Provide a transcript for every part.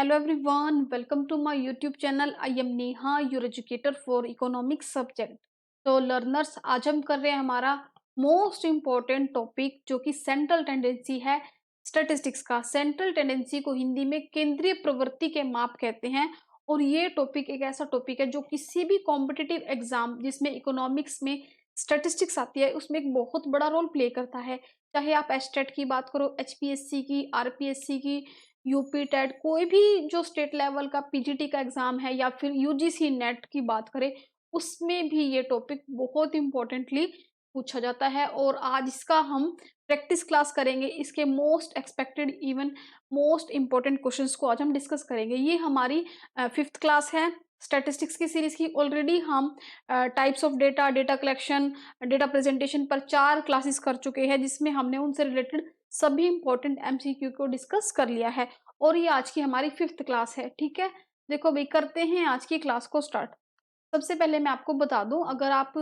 Hello everyone, welcome to my YouTube channel. I am Neha, your educator for economics subject. तो learners आज हम कर रहे हैं हमारा मोस्ट इम्पॉर्टेंट टॉपिक जो कि सेंट्रल टेंडेंसी है स्टैटिस्टिक्स का। सेंट्रल टेंडेंसी को हिंदी में केंद्रीय प्रवृत्ति के माप कहते हैं और ये टॉपिक एक ऐसा टॉपिक है जो किसी भी कॉम्पिटिटिव एग्जाम जिसमें इकोनॉमिक्स में स्टैटिस्टिक्स आती है उसमें एक बहुत बड़ा रोल प्ले करता है। चाहे आप एस्टेट की बात करो, एचपीएससी की, आरपीएससी की, यूपी टेट, कोई भी जो स्टेट लेवल का पीजीटी का एग्जाम है या फिर यूजीसी नेट की बात करें, उसमें भी ये टॉपिक बहुत इंपॉर्टेंटली पूछा जाता है। और आज इसका हम प्रैक्टिस क्लास करेंगे। इसके most expected even most important questions को आज हम डिस्कस करेंगे। ये हमारी फिफ्थ क्लास है स्टैटिस्टिक्स की सीरीज की। ऑलरेडी हम types of data, data collection, data presentation पर 4 क्लासेस कर चुके हैं जिसमें हमने उनसे रिलेटेड सभी इंपॉर्टेंट एमसीक्यू को डिस्कस कर लिया है और ये आज की हमारी फिफ्थ क्लास है। ठीक है, देखो भाई, करते हैं आज की क्लास को स्टार्ट। सबसे पहले मैं आपको बता दूं, अगर आप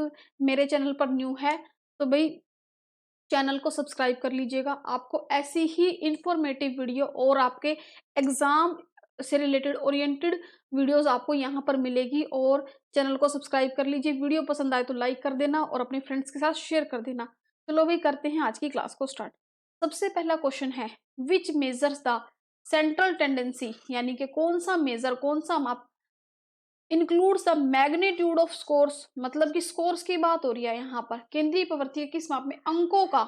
मेरे चैनल पर न्यू है तो भाई चैनल को सब्सक्राइब कर लीजिएगा। आपको ऐसी ही इंफॉर्मेटिव वीडियो और आपके एग्जाम से रिलेटेड ओरिएंटेड वीडियोस आपको यहाँ पर मिलेगी। और चैनल को सब्सक्राइब कर लीजिए। वीडियो पसंद आए तो लाइक कर देना और अपने फ्रेंड्स के साथ शेयर कर देना। चलो भाई, करते हैं आज की क्लास को स्टार्ट। सबसे पहला क्वेश्चन है, विच मेजर्स द सेंट्रल टेंडेंसी, यानी कि कौन सा मेजर, कौन सा माप includes the magnitude of scores, मतलब कि स्कोर्स की बात हो रही है यहाँ पर। केंद्रीय प्रवृत्ति के किस माप में अंकों का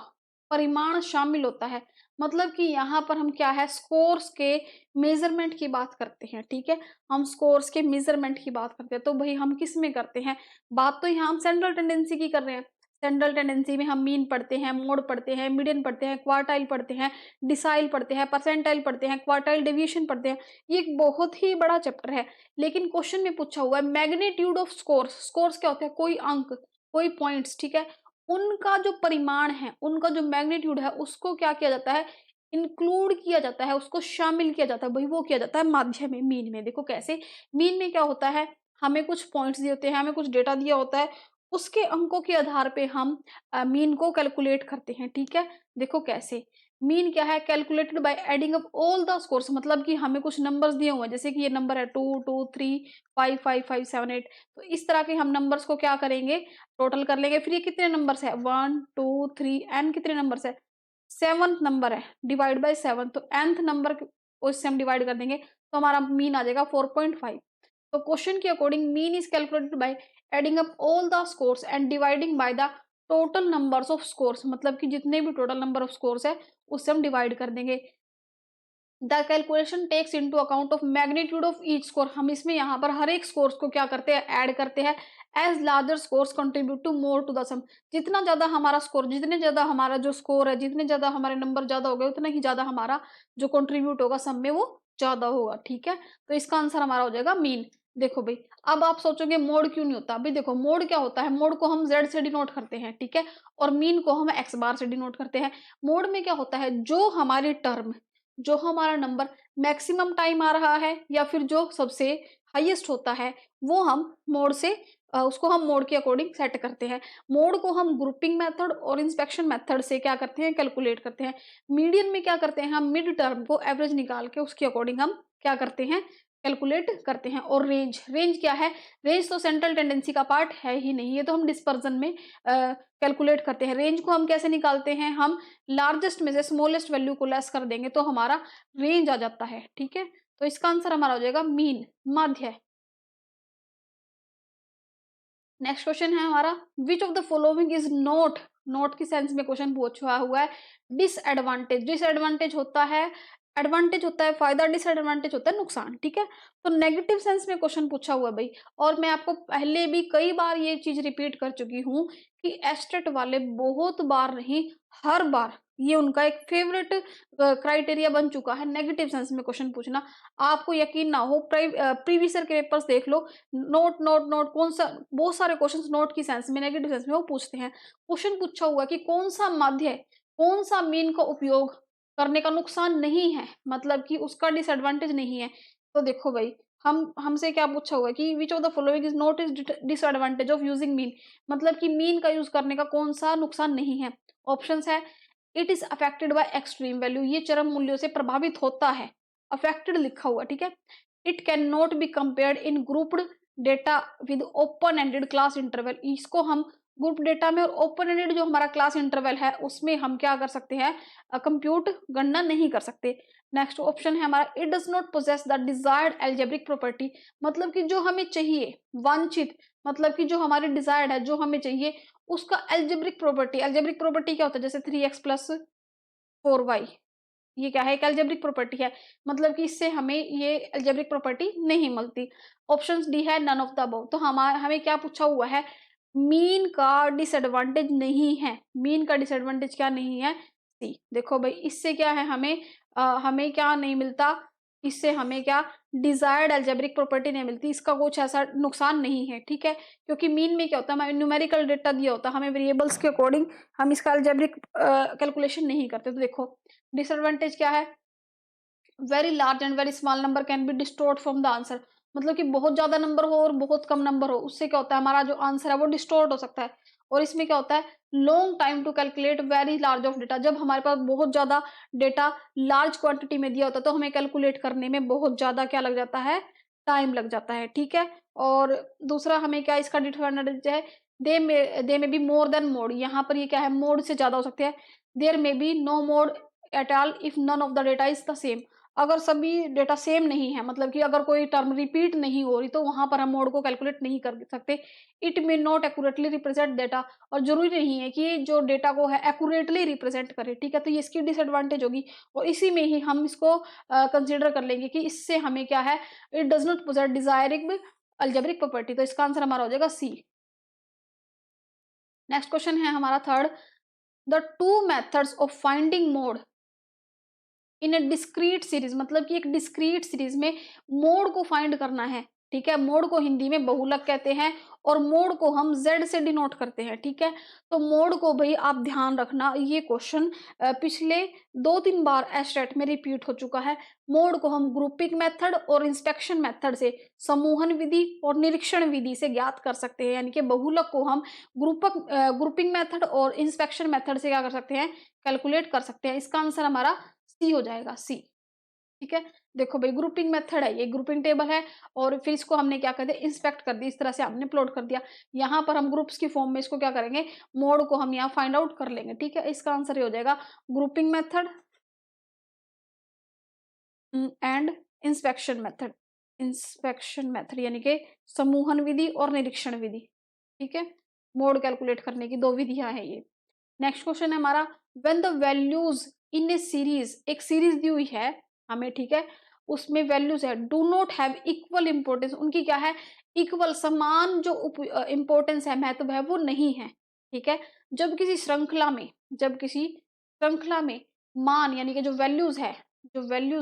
परिमाण शामिल होता है। मतलब कि यहाँ पर हम क्या है, स्कोर्स के मेजरमेंट की बात करते हैं। ठीक है, हम स्कोर्स के मेजरमेंट की बात करते हैं। तो भाई हम किस में करते हैं बात, तो यहाँ हम सेंट्रल टेंडेंसी की कर रहे हैं। सेंट्रल टेंडेंसी में हम मीन पढ़ते हैं, मोड पढ़ते हैं, मीडियन पढ़ते हैं, क्वार्टाइल पढ़ते हैं, डिसाइल पढ़ते हैं, परसेंटाइल पढ़ते हैं, क्वार्टाइल डेविएशन पढ़ते हैं। ये एक बहुत ही बड़ा चैप्टर है। लेकिन क्वेश्चन में पूछा हुआ है मैग्नीट्यूड ऑफ स्कोर्स। स्कोर्स क्या होते हैं, कोई अंक, कोई पॉइंट्स। ठीक है, उनका जो परिमाण है, उनका जो मैग्नीट्यूड है, उसको क्या किया जाता है, इंक्लूड किया जाता है, उसको शामिल किया जाता है। भाई वो किया जाता है माध्य में, मीन में। देखो कैसे, मीन में क्या होता है, हमें कुछ पॉइंट्स दिए होते हैं, हमें कुछ डेटा दिया होता है, उसके अंकों के आधार पे हम मीन को कैलकुलेट करते हैं। ठीक है, देखो कैसे, मीन क्या है, calculated by adding up all the scores. मतलब कि हमें कुछ नंबर्स दिए हुए हैं, जैसे कि ये नंबर है 2 2 3 5 5 5 7 8। तो इस तरह के हम नंबर्स को क्या करेंगे, टोटल कर लेंगे। फिर ये कितने नंबर्स है, 1 2 3 एन कितने नंबर्स है, 7th नंबर है, डिवाइड बाय 7। तो nth नंबर को इससे हम डिवाइड कर देंगे तो हमारा मीन आ जाएगा 4.5। तो क्वेश्चन के according mean is calculated by adding up all the scores and dividing by the total numbers of scores. मतलब कि जितने भी टोटल नंबर ऑफ स्कोर्स है उससे हम डिवाइड कर देंगे। The calculation takes into account of magnitude of each score. हम इसमें यहाँ पर हर एक स्कोर्स को क्या करते हैं, ऐड करते हैं। As larger scores contribute to more to the sum. जितना ज्यादा हमारा स्कोर, जितने ज्यादा हमारा जो स्कोर है, जितने ज्यादा हमारे नंबर ज्यादा हो गए, उतना ही ज्यादा हमारा जो कंट्रीब्यूट होगा सम में वो ज्यादा होगा। ठीक है, तो इसका आंसर हमारा हो जाएगा मीन। देखो भाई, अब आप सोचोगे मोड क्यों नहीं होता। भाई देखो, मोड क्या होता है, मोड को हम जेड से डिनोट करते हैं। ठीक है, और मीन को हम एक्स बार से डिनोट करते हैं। मोड में क्या होता है, जो हमारी टर्म, जो हमारा नंबर मैक्सिमम टाइम आ रहा है या फिर जो सबसे हाईएस्ट होता है, वो हम मोड से उसको हम मोड के अकॉर्डिंग सेट करते हैं। मोड को हम ग्रुपिंग मेथड और इंस्पेक्शन मेथड से क्या करते हैं, कैलकुलेट करते हैं। मीडियन में क्या करते हैं, हम मिड टर्म को एवरेज निकाल के उसके अकॉर्डिंग हम क्या करते हैं, कैलकुलेट करते हैं। और रेंज, रेंज क्या है, रेंज तो सेंट्रल टेंडेंसी का पार्ट है ही नहीं, ये तो हम डिस्पर्जन में कैलकुलेट करते हैं। रेंज को हम कैसे निकालते हैं, हम लार्जेस्ट में से स्मॉलेस्ट वैल्यू को लेस कर देंगे तो हमारा रेंज आ जाता है। ठीक है, तो इसका आंसर हमारा हो जाएगा मीन, माध्य। नेक्स्ट क्वेश्चन है हमारा, which of the following is not, not की सेंस में क्वेश्चन पूछा हुआ है। डिसएडवांटेज, डिसएडवांटेज होता है, एडवांटेज होता है फायदा, डिसएडवांटेज होता है नुकसान। ठीक है, तो नेगेटिव सेंस में क्वेश्चन पूछा हुआ है भाई। और मैं आपको पहले भी कई बार ये चीज रिपीट कर चुकी हूँ कि एस्टेट वाले बहुत बार नहीं, हर बार ये उनका एक फेवरेट क्राइटेरिया बन चुका है नेगेटिव सेंस में क्वेश्चन पूछना। आपको यकीन ना हो, प्रीवियस ईयर के पेपर्स देख लो, नोट नोट नोट, कौन सा, बहुत सारे क्वेश्चंस नोट की सेंस में, नेगेटिव सेंस में वो पूछते हैं। क्वेश्चन पूछा हुआ कि कौन सा माध्य, कौन सा मीन का उपयोग करने का नुकसान नहीं है, मतलब कि उसका डिसएडवांटेज नहीं है। तो देखो भाई, हम हमसे क्या पूछा हुआ है कि विच of the following is not is disadvantage of using mean, मतलब कि मीन का यूज करने का कौन सा नुकसान नहीं है। ऑप्शंस है, it is affected by extreme value, ये चरम मूल्यों से प्रभावित होता है। अफेक्टेड लिखा हुआ, ठीक है। It can not be compared in grouped data with open ended class interval. इसको हम ग्रुप डेटा में और ओपन एंडेड जो हमारा क्लास इंटरवल है उसमें हम क्या कर सकते हैं, कंप्यूट गणना नहीं कर सकते। नेक्स्ट ऑप्शन है हमारा, it does not possess the desired algebraic property. मतलब कि जो हमें चाहिए, वांछित, मतलब कि जो हमारे डिजायर्ड है, जो हमें चाहिए उसका एल्जेब्रिक प्रॉपर्टी। एल्जेब्रिक प्रॉपर्टी क्या होता है, जैसे 3x प्लस 4y, ये क्या है, एक अलजेब्रिक प्रॉपर्टी है। मतलब कि इससे हमें ये अलजेब्रिक प्रॉपर्टी नहीं मिलती। ऑप्शन डी है नन ऑफ द अबव। तो हमें क्या पूछा हुआ है, मीन का डिसएडवांटेज नहीं है। मीन का डिसएडवांटेज क्या नहीं है, सी। देखो भाई, इससे क्या है, हमें क्या नहीं मिलता, इससे हमें क्या, डिजायर्ड अलजेब्रिक प्रॉपर्टी नहीं मिलती। इसका कुछ ऐसा नुकसान नहीं है, ठीक है। क्योंकि मीन में क्या होता है, हमें न्यूमेरिकल डेटा दिया होता है, हमें वेरिएबल्स के अकॉर्डिंग हम इसका अलजेब्रिक कैलकुलेशन नहीं करते। तो देखो डिसएडवांटेज क्या है, very large and very small number can be distorted from the answer. मतलब कि बहुत ज्यादा नंबर हो और बहुत कम नंबर हो, उससे क्या होता है, हमारा जो आंसर है वो डिस्टोर्ट हो सकता है। और इसमें क्या होता है, long time to calculate very large of data. जब हमारे पास बहुत ज्यादा डेटा लार्ज क्वांटिटी में दिया होता है तो हमें कैलकुलेट करने में बहुत ज्यादा क्या लग जाता है, टाइम लग जाता है, ठीक है। और दूसरा हमें क्या इसका डिसएडवांटेज है, दे में बी मोर देन मोड। यहाँ पर ये क्या है, मोड से ज्यादा हो सकते हैं। There may be no mode at all if none of the data is the same. अगर सभी डेटा सेम नहीं है, मतलब कि अगर कोई टर्म रिपीट नहीं हो रही, तो वहां पर हम मोड को कैलकुलेट नहीं कर सकते। It may not accurately represent data. और जरूरी नहीं है कि जो डेटा को है एक्यूरेटली रिप्रेजेंट करे, ठीक है। तो ये इसकी डिसएडवांटेज होगी और इसी में ही हम इसको कंसिडर कर लेंगे कि इससे हमें क्या है, it does not possess desirable algebraic property. तो इसका आंसर हमारा हो जाएगा सी। नेक्स्ट क्वेश्चन है हमारा third, the two methods of finding mode in A discrete series. मतलब कि एक डिस्क्रीट सीरीज में मोड को फाइंड करना है, ठीक है। मोड को हिंदी में बहुलक कहते हैं और मोड को हम z से डिनोट करते हैं, ठीक है। तो मोड को भाई आप ध्यान रखना, ये क्वेश्चन पिछले 2-3 बार एस्टेट में रिपीट हो चुका है। मोड को हम ग्रुपिंग मेथड और इंस्पेक्शन मेथड से, समूहन विधि और निरीक्षण विधि से ज्ञात कर सकते हैं। यानी कि बहुलक को हम ग्रुपिंग मेथड और इंस्पेक्शन मेथड से क्या कर सकते हैं, कैलकुलेट कर सकते हैं। इसका आंसर हमारा सी हो जाएगा, सी, ठीक है। देखो भाई, ग्रुपिंग मेथड है, ये ग्रुपिंग टेबल है और फिर इसको हमने क्या कर दिया, इंस्पेक्ट कर दिया, इस तरह से हमने प्लॉट कर दिया। यहाँ पर हम ग्रुप्स की फॉर्म में इसको क्या करेंगे, मोड को हम यहाँ फाइंड आउट कर लेंगे, ठीक है। इसका आंसर ये हो जाएगा grouping method and inspection method. Inspection method यानी कि समूहन विधि और निरीक्षण विधि, ठीक है। मोड कैलकुलेट करने की 2 विधियां हैं ये। नेक्स्ट क्वेश्चन है हमारा, when the values in A series, एक सीरीज दी हुई है हमें, ठीक है, उसमें वैल्यूज है, do not have equal importance. उनकी क्या है, इक्वल, समान जो इंपॉर्टेंस है, महत्व है, वो नहीं है, ठीक है। जब किसी श्रृंखला में मान यानी कि जो वैल्यूज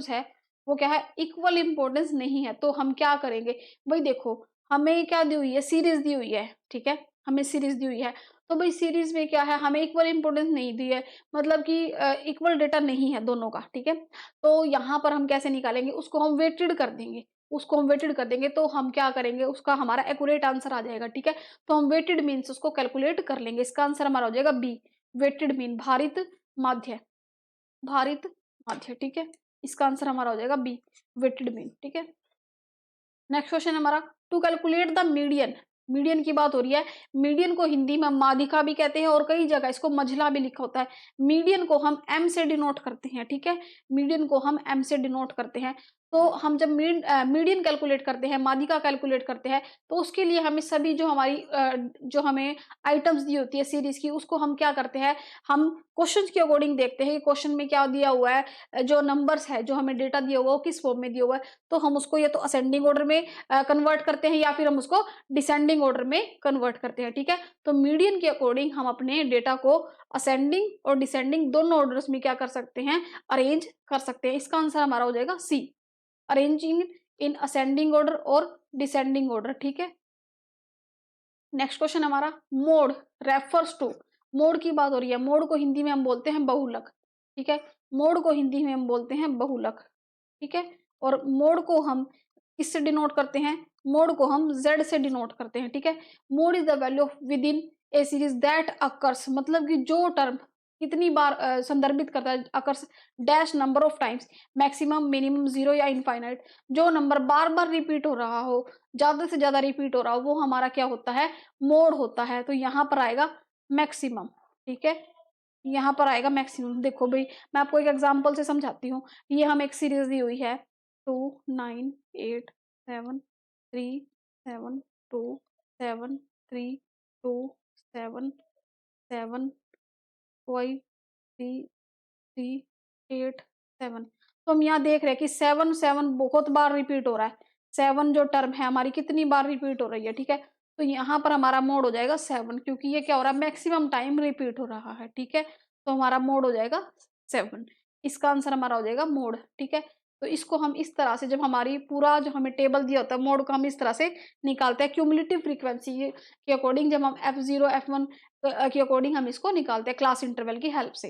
है वो क्या है, इक्वल इंपॉर्टेंस नहीं है, तो हम क्या करेंगे भाई। देखो हमें क्या दी हुई है, सीरीज दी हुई है, ठीक है, हमें सीरीज दी हुई है। तो भाई सीरीज में क्या है, हमें इक्वल इंपॉर्टेंस नहीं दी है, मतलब कि इक्वल डेटा नहीं है दोनों का, ठीक है। तो यहाँ पर हम कैसे निकालेंगे, उसको हम वेटेड कर देंगे, तो हम क्या करेंगे, उसका हमारा एक्यूरेट आंसर आ जाएगा, ठीक है। तो हम वेटेड मीन उसको कैलकुलेट कर लेंगे। इसका आंसर हमारा हो जाएगा बी, वेटेड मीन, माध्य भारित माध्य, ठीक है। इसका आंसर हमारा हो जाएगा बी, वेटेड मीन, ठीक है। नेक्स्ट क्वेश्चन हमारा, to calculate the median. Median की बात हो रही है। मीडियन को हिंदी में माध्यिका भी कहते हैं और कई जगह इसको मझला भी लिखा होता है। मीडियन को हम एम से डिनोट करते हैं, ठीक है। मीडियन को हम एम से डिनोट करते हैं। तो हम जब मीडियन कैलकुलेट करते हैं, माध्यिका कैलकुलेट करते हैं, तो उसके लिए हमें सभी जो हमें आइटम्स दी होती है सीरीज की, उसको हम क्या करते हैं, हम क्वेश्चन के अकॉर्डिंग देखते हैं कि क्वेश्चन में क्या दिया हुआ है, जो नंबर्स है, जो हमें डेटा दिया हुआ है वो किस फॉर्म में दिया हुआ है। तो हम उसको या तो असेंडिंग ऑर्डर में कन्वर्ट करते हैं या फिर हम उसको डिसेंडिंग ऑर्डर में कन्वर्ट करते हैं, ठीक है। तो मीडियन के अकॉर्डिंग हम अपने डेटा को असेंडिंग और डिसेंडिंग दोनों ऑर्डर्स में क्या कर सकते हैं, अरेंज कर सकते हैं। इसका आंसर हमारा हो जाएगा सी, अरेंजिंग इन असेंडिंग ऑर्डर और डिसेंडिंग ऑर्डर, ठीक है। नेक्स्ट क्वेश्चन हमारा, मोड रेफर्स टू। मोड की बात हो रही है, मोड को हिंदी में हम बोलते हैं बहुलक, ठीक है। मोड को हिंदी में हम बोलते हैं बहुलक, ठीक है। और मोड को हम किससे डिनोट करते हैं, मोड को हम z से डिनोट करते हैं, ठीक है। Mode is the value of with in A series that occurs. मतलब कि जो टर्म कितनी बार संदर्भित करता है, occurs dash number of times, maximum, minimum, zero या इनफाइनाइट। जो नंबर बार बार रिपीट हो रहा हो, ज्यादा से ज्यादा रिपीट हो रहा हो, वो हमारा क्या होता है, मोड होता है। तो यहाँ पर आएगा मैक्सिमम। ठीक है, यहाँ पर आएगा मैक्सिमम। देखो भाई, मैं आपको एक एग्जांपल से समझाती हूँ। ये हम एक सीरीज दी हुई है 2 9 8 7 3 2 7 7 5 3 3 8 7। तो हम यहाँ देख रहे हैं कि 7 7 बहुत बार रिपीट हो रहा है। 7 जो टर्म है हमारी कितनी बार रिपीट हो रही है। ठीक है, तो यहाँ पर हमारा मोड हो जाएगा 7, क्योंकि ये क्या हो रहा है, मैक्सिमम टाइम रिपीट हो रहा है। ठीक है, तो हमारा मोड हो जाएगा 7। इसका आंसर हमारा हो जाएगा मोड। ठीक है, तो इसको हम इस तरह से, जब हमारी पूरा जो हमें टेबल दिया होता है मोड को, हम इस तरह से निकालते हैं क्यूमुलेटिव फ्रीक्वेंसी के अकॉर्डिंग। जब हम F0 F1 के अकॉर्डिंग हम इसको निकालते हैं क्लास इंटरवल की हेल्प से।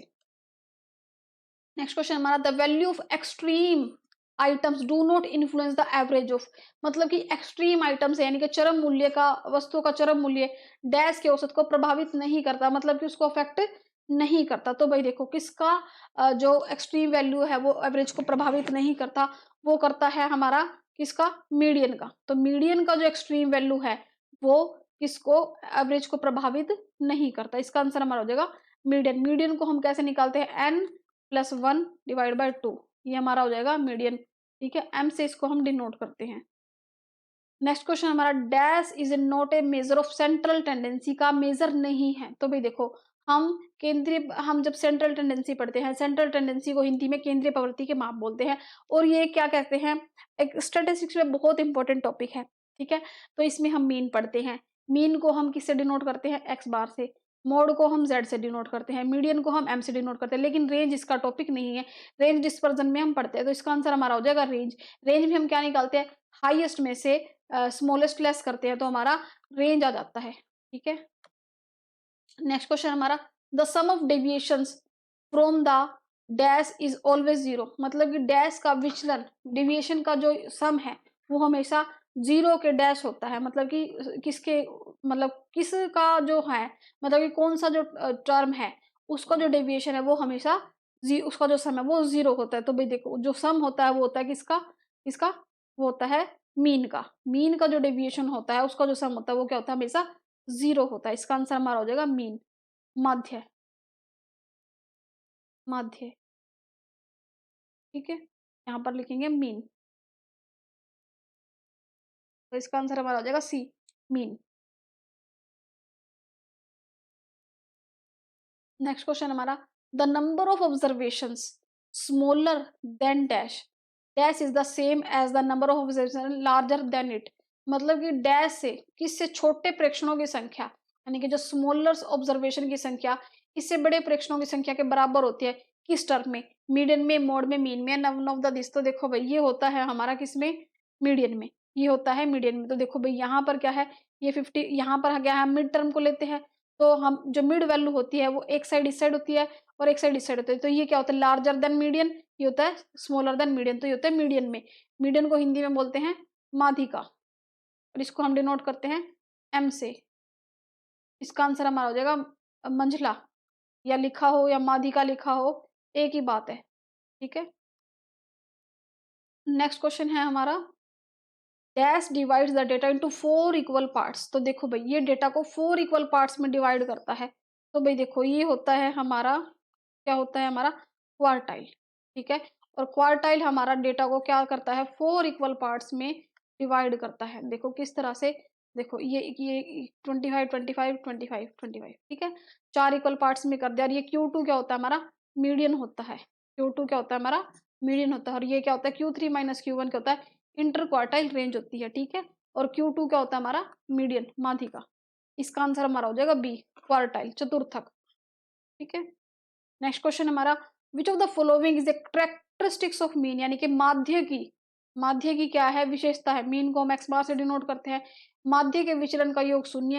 नेक्स्ट क्वेश्चन हमारा, the value of extreme items do not influence the average of. मतलब कि एक्सट्रीम आइटम्स यानी कि चरम मूल्य का, वस्तुओं का चरम मूल्य डैश के औसत को प्रभावित नहीं करता, मतलब कि उसको अफेक्ट नहीं करता। तो भाई देखो, किसका जो एक्सट्रीम वैल्यू है वो एवरेज को प्रभावित नहीं करता, वो करता है हमारा किसका, मीडियन का। तो मीडियन का जो एक्सट्रीम वैल्यू है वो किसको, एवरेज को प्रभावित नहीं करता। इसका आंसर हमारा हो जाएगा मीडियन। मीडियन को हम कैसे निकालते हैं, n+1/2, ये हमारा हो जाएगा मीडियन। ठीक है, m से इसको हम डिनोट करते हैं। नेक्स्ट क्वेश्चन हमारा, dash is not a measure of central tendency, का मेजर नहीं है। तो भाई देखो, हम जब सेंट्रल टेंडेंसी पढ़ते हैं, सेंट्रल टेंडेंसी को हिंदी में केंद्रीय प्रवृत्ति के माप बोलते हैं। और ये क्या कहते हैं, एक स्टैटिस्टिक्स में बहुत इंपॉर्टेंट टॉपिक है। ठीक है, तो इसमें हम मीन पढ़ते हैं। मीन को हम किससे डिनोट करते हैं, एक्स बार से। मोड को हम जेड से डिनोट करते हैं। मीडियन को हम एम से डिनोट करते हैं। लेकिन रेंज इसका टॉपिक नहीं है, रेंज डिस्पर्जन में हम पढ़ते हैं। तो इसका आंसर हमारा हो जाएगा रेंज। रेंज में हम क्या निकालते हैं, हाईएस्ट में से स्मॉलेस्ट लेस करते हैं, तो हमारा रेंज आ जाता है। ठीक है, नेक्स्ट क्वेश्चन हमारा, the sum of deviations from the dash is always zero. मतलब कि डैश का विचलन, डेविएशन का जो सम है वो हमेशा जीरो के डैश होता है। मतलब कि किसके, मतलब किसका जो है, मतलब कि कौन सा जो टर्म है उसका जो डेविएशन है वो हमेशा उसका जो सम है वो जीरो होता है। तो भाई देखो, जो सम होता है वो होता है किसका, किसका, वो होता है मीन का। मीन का जो डेविएशन होता है उसका जो सम होता है वो क्या होता है, हमेशा जीरो होता है। इसका आंसर हमारा हो जाएगा मीन, माध्य, माध्य। ठीक है, यहाँ पर लिखेंगे मीन, तो इसका आंसर हमारा हो जाएगा सी, मीन। नेक्स्ट क्वेश्चन हमारा, the number of observation smaller than dash, dash is the same as the number of observation larger than it. मतलब कि डैश से, किससे, छोटे प्रेक्षणों की संख्या, यानी कि जो स्मॉलर ऑब्जर्वेशन की संख्या इससे बड़े प्रेक्षणों की संख्या के बराबर होती है। किस टर्म में, मीडियन में, मोड में, मीन में, नन ऑफ द दिस। तो देखो भाई, ये होता है हमारा किसमें, मीडियन में। ये होता है मीडियन में। तो देखो भाई, यहाँ पर क्या है, ये 50, यहाँ पर क्या है, मिड टर्म को लेते हैं। तो हम जो मिड वैल्यू होती है वो एक साइड इस साइड होती है और एक साइड इस साइड होती है। तो ये क्या होता है, लार्जर देन मीडियन, ये होता है स्मॉलर देन मीडियन। तो ये होता है मीडियन में। मीडियन को हिंदी में बोलते हैं माध्यिका, और इसको हम डिनोट करते हैं एम से। इसका आंसर हमारा हो जाएगा मंझला, या लिखा हो या माध्यिका लिखा हो, एक ही बात है। ठीक है, नेक्स्ट क्वेश्चन है हमारा, dash divides the data into 4 equal parts. तो देखो भाई, ये डेटा को 4 इक्वल पार्ट्स में डिवाइड करता है। तो भाई देखो, ये होता है हमारा, क्या होता है हमारा, क्वार्टाइल। ठीक है, और क्वार्टाइल हमारा डेटा को क्या करता है, 4 इक्वल पार्ट्स में डिवाइड करता है। देखो किस तरह से, देखो ये 25 25 25 25। ठीक है, 4 इक्वल पार्ट्स में कर दिया। और ये Q2 क्या होता है हमारा, मीडियन होता है। Q2 क्या होता है हमारा, मीडियन होता है। और ये क्या होता है, Q3 माइनस Q1 क्या होता है, इंटर क्वार्टाइल रेंज होती है। ठीक है, और Q2 क्या होता है हमारा, मीडियन, माध्यिका। इसका आंसर हमारा हो जाएगा बी, क्वार्टाइल, चतुर्थक। ठीक है, नेक्स्ट क्वेश्चन हमारा, which of the following is a characteristics of mean. यानी कि माध्य की, माध्य की क्या है, विशेषता है। मीन को हम एक्स बार से डिनोट करते हैं। माध्य के विचलन का योग शून्य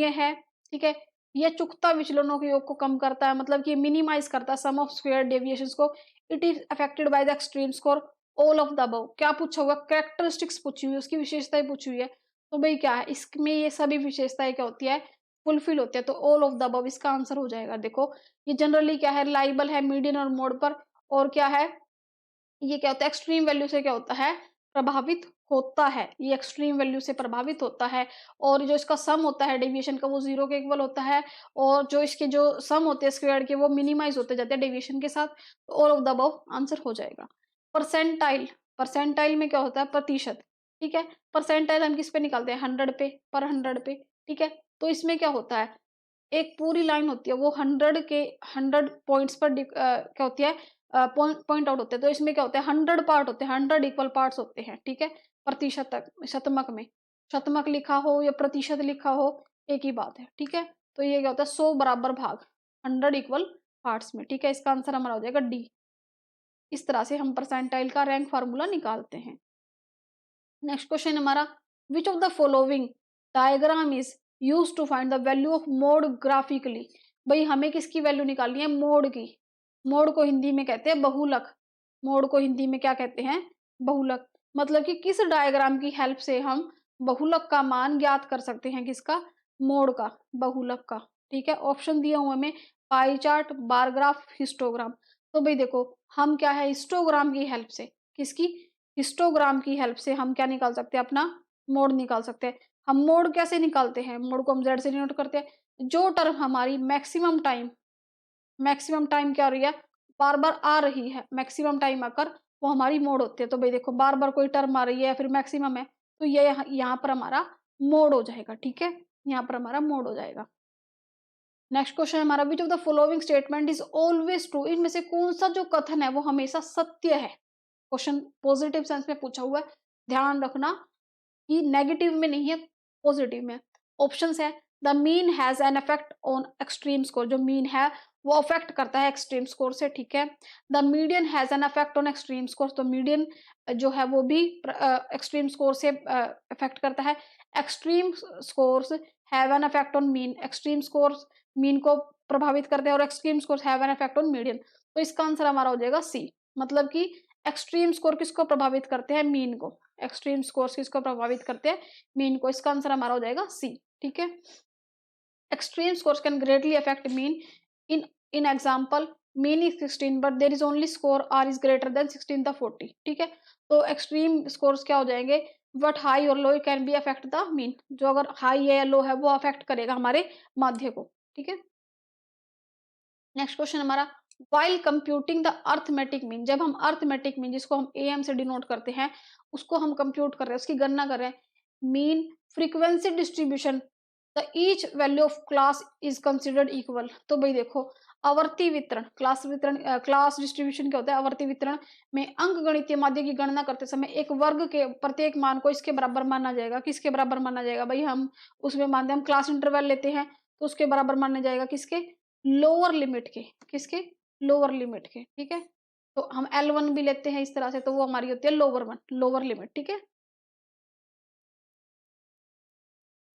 है। ठीक है, यह चुकता विचलनों के योग को कम करता है, मतलब कि मिनिमाइज करता है सम ऑफ स्क्वायर डेविएशंस को। It is affected by the extreme score all of the above. क्या पूछा होगा, कैरेक्टरिस्टिक्स पूछी हुई है, उसकी विशेषताएं पूछी हुई है। तो भाई क्या है, इसमें ये सभी विशेषताएं क्या होती है, फुलफिल होते हैं, तो ऑल ऑफ द अबव इसका आंसर हो जाएगा। देखो ये जनरली क्या है, रिलायबल है मीडियन और मोड पर, और क्या है, ये क्या होता है, एक्सट्रीम वैल्यू से क्या होता है, प्रभावित होता है, ये एक्सट्रीम वैल्यू से प्रभावित होता है। और जो इसका सम होता है डेविएशन का, वो 0 के इक्वल होता है, और जो इसके जो सम होते हैं स्क्वायर के, वो मिनिमाइज होते जाते हैं डेविएशन के साथ। तो all of the above answer हो जाएगा। परसेंटाइल, परसेंटाइल में क्या होता है, प्रतिशत, ठीक है। परसेंटाइल हम किस पे निकालते हैं, 100 पे, पर 100 पे, ठीक है। तो इसमें क्या होता है, एक पूरी लाइन होती है, वो 100 के 100 पॉइंट्स पर क्या होती है, पॉइंट पॉइंट आउट होते हैं। तो इसमें क्या होता है, 100 पार्ट होते हैं, 100 इक्वल पार्ट्स होते हैं, ठीक है। प्रतिशत तक शतमक में, शतमक लिखा हो या प्रतिशत लिखा हो, एक ही बात है, ठीक है। तो ये क्या होता है, 100 बराबर भाग 100 इक्वल पार्ट्स में, ठीक है। इसका आंसर हमारा हो जाएगा डी। इस तरह से हम परसेंटाइल का रैंक फार्मूला निकालते हैं। नेक्स्ट क्वेश्चन हमारा, which of the following diagram is use to find the value of mode graphically. भाई हमें किसकी वैल्यू निकालनी है, मोड की। मोड को हिंदी में कहते हैं बहुलक, मोड को हिंदी में क्या कहते हैं, बहुलक। मतलब कि किस डायग्राम की हेल्प से हम बहुलक का मान ज्ञात कर सकते हैं, किसका, मोड का, बहुलक का, ठीक है। ऑप्शन दिए हुए में pie chart, bar graph, histogram. तो भाई देखो, हम क्या है, हिस्टोग्राम की हेल्प से, किसकी, हिस्टोग्राम की हेल्प से हम क्या निकाल सकते हैं, अपना मोड निकाल सकते हैं। हम मोड कैसे निकालते हैं, मोड को हम जेड से डिनोट करते हैं। जो टर्म हमारी मैक्सिमम टाइम, मैक्सिमम टाइम क्या हो रही है, बार बार आ रही है, मैक्सिमम टाइम आकर वो हमारी मोड होती है। तो भाई देखो, बार बार कोई टर्म आ रही है या फिर मैक्सिमम है, तो ये यहाँ पर हमारा मोड हो जाएगा, ठीक है। यहाँ पर हमारा मोड हो जाएगा। नेक्स्ट क्वेश्चन हमारा, which of the following statement is always true. इनमें से कौन सा जो कथन है वो हमेशा सत्य है। क्वेश्चन पॉजिटिव सेंस में पूछा हुआ है, ध्यान रखना कि नेगेटिव में नहीं है, पॉजिटिव में। ऑप्शंस है, the mean has an effect on extreme score. जो मीन है वो अफेक्ट करता है एक्सट्रीम स्कोर से, ठीक है। The median has an effect on extreme score. तो मीडियन जो है वो भी एक्सट्रीम स्कोर से इफेक्ट करता है। Extreme scores have an effect on mean. Extreme scores mean को प्रभावित करते हैं और extreme scores have an effect on median. तो इसका आंसर हमारा हो जाएगा सी। मतलब कि एक्सट्रीम स्कोर किसको प्रभावित करते हैं, मीन को। एक्सट्रीम स्कोर्स किसको प्रभावित करते हैं, मीन को। इसका आंसर हमारा हो जाएगा सी, ठीक है। Extreme scores can greatly affect mean. In example, mean is 16 but there is only score are is greater than 16 the 40, ठीक है। तो एक्सट्रीम स्कोर्स क्या हो जाएंगे, बट हाई और low can be affect the mean. जो अगर हाई है या लो है वो अफेक्ट करेगा हमारे माध्य को, ठीक है। नेक्स्ट क्वेश्चन हमारा, while computing the arithmetic mean. जब हम अर्थमेटिक मीन, जिसको हम एम से डिनोट करते हैं, उसको हम कंप्यूट कर रहे हैं, उसकी गणना कर रहे हैं। Mean frequency distribution, the each value of class is considered equal. तो भाई देखो, आवर्ती वितरण, क्लास वितरण, क्लास डिस्ट्रीब्यूशन क्या होता है, आवर्ती वितरण में अंक गणितीय माध्य की गणना करते समय एक वर्ग के प्रत्येक मान को इसके बराबर माना जाएगा। किसके बराबर माना जाएगा भाई, हम उसमें मानते हैं, हम क्लास इंटरवल लेते हैं तो उसके बराबर माना जाएगा, किसके, लोअर लिमिट के, किसके, लोअर लिमिट के, ठीक है। तो हम L1 भी लेते हैं इस तरह से, तो वो हमारी होती है लोअर वन, लोअर लिमिट, ठीक है।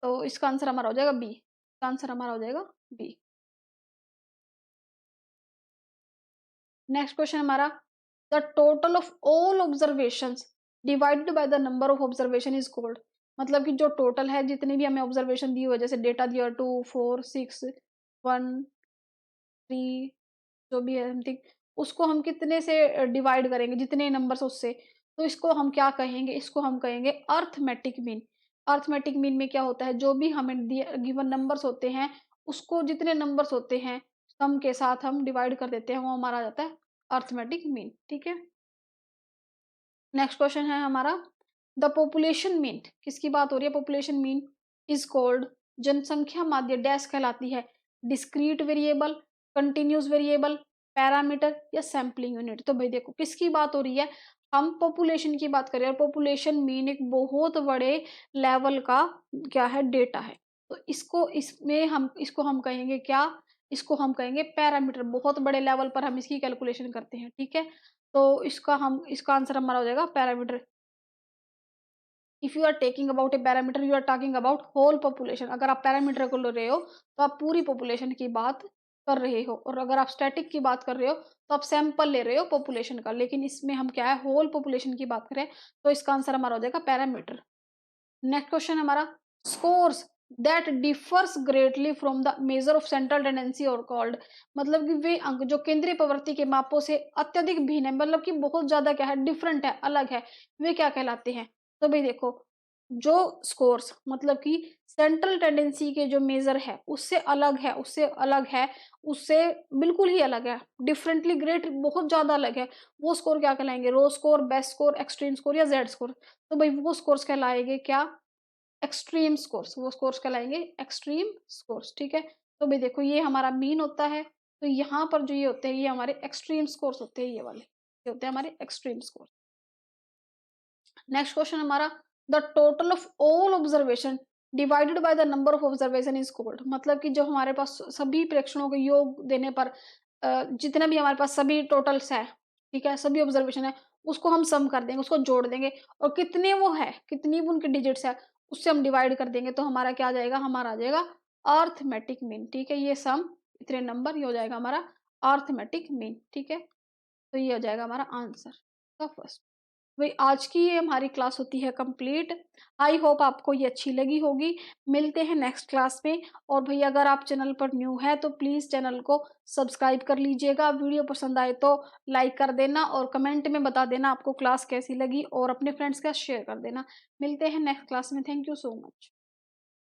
तो इसका आंसर हमारा हो जाएगा बी। इसका आंसर हमारा हो जाएगा बी। नेक्स्ट क्वेश्चन हमारा, the total of all observation divided by the number of observation is called. मतलब कि जो टोटल है, जितनी भी हमें ऑब्जर्वेशन दी हुई है, जैसे डेटा दिया 2 4 6 1 3, जो भी है समथिंग, उसको हम कितने से डिवाइड करेंगे, जितने नंबर्स उससे, तो इसको हम क्या कहेंगे, इसको हम कहेंगे अर्थमेटिक मीन। अर्थमेटिक मीन में क्या होता है, जो भी हमें गिवन नंबर्स होते हैं, उसको जितने नंबर्स होते हैं सम के साथ हम डिवाइड कर देते हैं, वो हमारा आ जाता है अर्थमेटिक मीन, ठीक है। नेक्स्ट क्वेश्चन है हमारा, द पॉपुलेशन मीन, किसकी बात हो रही है, पॉपुलेशन मीन इज कॉल्ड, जनसंख्या माध्य डैश कहलाती है, discrete variable, continuous variable, parameter या सैम्पलिंग यूनिट। तो भाई देखो, किसकी बात हो रही है, हम पॉपुलेशन की बात करें, और पॉपुलेशन मीन एक बहुत बड़े लेवल का क्या है, डेटा है। तो इसको, इसमें हम इसको हम कहेंगे क्या, इसको हम कहेंगे पैरामीटर। बहुत बड़े लेवल पर हम इसकी कैलकुलेशन करते हैं, ठीक है। तो इसका आंसर हमारा हो जाएगा parameter. If you are taking about a parameter, you are talking about whole population. अगर आप पैरामीटर को ले रहे हो तो आप पूरी पॉपुलेशन की बात कर रहे हो, और अगर आप स्टैटिक की बात कर रहे हो तो आप सैंपल ले रहे हो पॉपुलेशन का। लेकिन इसमें हम क्या है, होल पॉपुलेशन की बात करें, तो इसका आंसर हमारा हो जाएगा पैरामीटर। नेक्स्ट क्वेश्चन हमारा, scores that differs greatly from the measure of central tendency और कॉल्ड, मतलब कि वे अंक जो केंद्रीय प्रवृत्ति के मापों से अत्यधिक भिन्न है, मतलब कि बहुत ज्यादा क्या है, डिफरेंट है, अलग है, वे क्या कहलाते हैं। तो भाई देखो, जो स्कोर्स मतलब कि सेंट्रल टेंडेंसी के जो मेजर है उससे अलग है, उससे अलग है, उससे बिल्कुल ही अलग है, डिफरेंटली ग्रेट, बहुत ज्यादा अलग है, वो स्कोर क्या कहलाएंगे, raw score, best score, extreme score या जेड स्कोर। तो भाई वो स्कोर्स कहलाएंगे क्या, एक्सट्रीम स्कोर्स, वो स्कोर्स कहलाएंगे एक्सट्रीम स्कोर्स, ठीक है। तो भाई देखो, ये हमारा मीन होता है, तो यहाँ पर जो ये होते हैं ये हमारे एक्सट्रीम स्कोर्स होते हैं, ये वाले ये होते हैं हमारे एक्सट्रीम स्कोर। नेक्स्ट क्वेश्चन हमारा, the total of all observation divided by the number of observation is called, मतलब कि जो हमारे पास सभी प्रेक्षणों के योग देने पर जितने भी हमारे पास सभी टोटल्स है, ठीक है, सभी ऑब्जर्वेशन है, उसको हम सम कर देंगे, उसको जोड़ देंगे, और कितने वो है, कितनी भी उनके डिजिट्स है, उससे हम डिवाइड कर देंगे, तो हमारा क्या आ जाएगा, हमारा आ जाएगा अर्थमेटिक मीन, ठीक है। ये सम इतने नंबर, ये हो जाएगा हमारा अर्थमेटिक मीन, ठीक है। तो ये हो जाएगा हमारा आंसर का फर्स्ट। वही आज की ये हमारी क्लास होती है कंप्लीट। आई होप आपको ये अच्छी लगी होगी। मिलते हैं नेक्स्ट क्लास में। और भैया अगर आप चैनल पर न्यू है तो प्लीज़ चैनल को सब्सक्राइब कर लीजिएगा। वीडियो पसंद आए तो लाइक कर देना और कमेंट में बता देना आपको क्लास कैसी लगी, और अपने फ्रेंड्स के साथ शेयर कर देना। मिलते हैं नेक्स्ट क्लास में। Thank you so much.